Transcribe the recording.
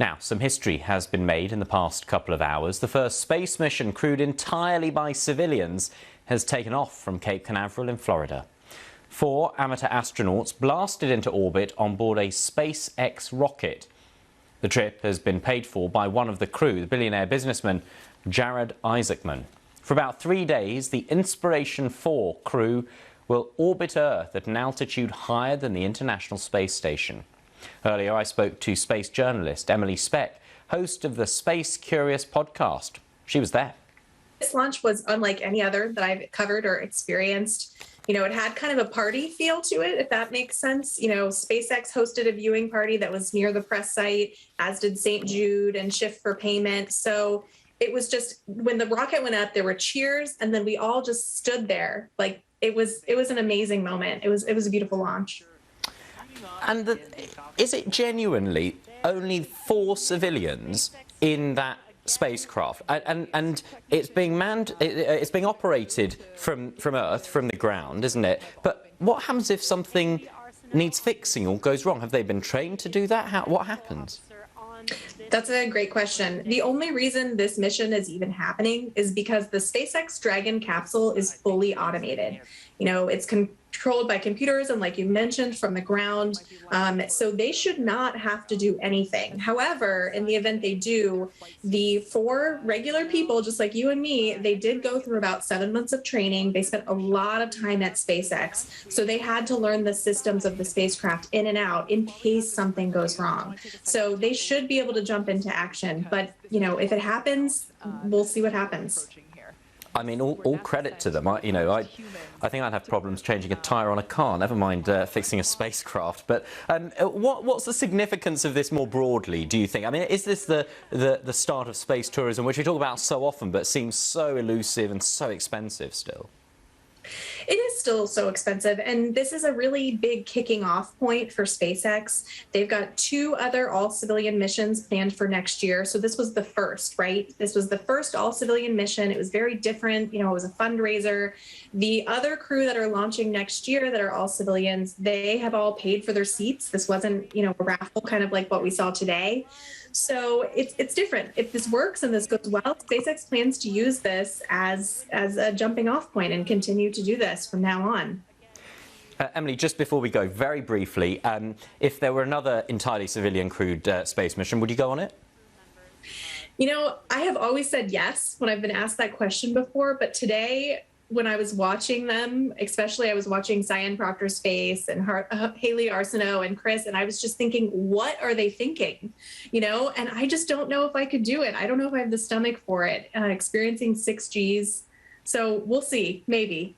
Now, some history has been made in the past couple of hours. The first space mission crewed entirely by civilians has taken off from Cape Canaveral in Florida. 4 amateur astronauts blasted into orbit on board a SpaceX rocket. The trip has been paid for by one of the crew, the billionaire businessman Jared Isaacman. For about 3 days, the Inspiration 4 crew will orbit Earth at an altitude higher than the International Space Station. Earlier, I spoke to space journalist Emily Speck, host of the Space Curious podcast. She was there. This launch was unlike any other that I've covered or experienced. It had kind of a party feel to it, if that makes sense. SpaceX hosted a viewing party that was near the press site, as did St. Jude and Shift for Payment. So it was just, when the rocket went up, there were cheers, and then we all just stood there. Like, it was an amazing moment. It was a beautiful launch. And is it genuinely only 4 civilians in that spacecraft, and it's being manned, it's being operated from Earth, from the ground, isn't it? But what happens if something needs fixing or goes wrong? Have they been trained to do that? What happens? That's a great question. The only reason this mission is even happening is because the SpaceX Dragon capsule is fully automated. It's controlled by computers and, like you mentioned, from the ground. So they should not have to do anything. However, in the event they do, the 4 regular people, just like you and me, they did go through about 7 months of training. They spent a lot of time at SpaceX. So they had to learn the systems of the spacecraft in and out in case something goes wrthink So they should be able to jump into action. But, if it happens, we'll see what happens. I mean, all credit to them. I think I'd have problems changing a tyre on a car, never mind fixing a spacecraft. But what's the significance of this more broadly, do you think? I mean, is this the start of space tourism, which we talk about so often, but seems so elusive and so expensive still? It is still so expensive, and this is a really big kicking off point for SpaceX. They've got 2 other all-civilian missions planned for next year, so this was the first, right? This was the first all-civilian mission. It was very different. It was a fundraiser. The other crew that are launching next year that are all civilians, they have all paid for their seats. This wasn't, a raffle, kind of like what we saw today. So it's different. If this works and this goes well, SpaceX plans to use this as a jumping off point and continue to do this from now on. Emily, just before we go, very briefly, if there were another entirely civilian crewed space mission, would you go on it? I have always said yes when I've been asked that question before, but today, when I was watching them, especially I was watching Cyan Proctor's face and Haley Arsenault and Chris, and I was just thinking, what are they thinking? And I just don't know if I could do it. I don't know if I have the stomach for it, experiencing 6 Gs. So we'll see, maybe.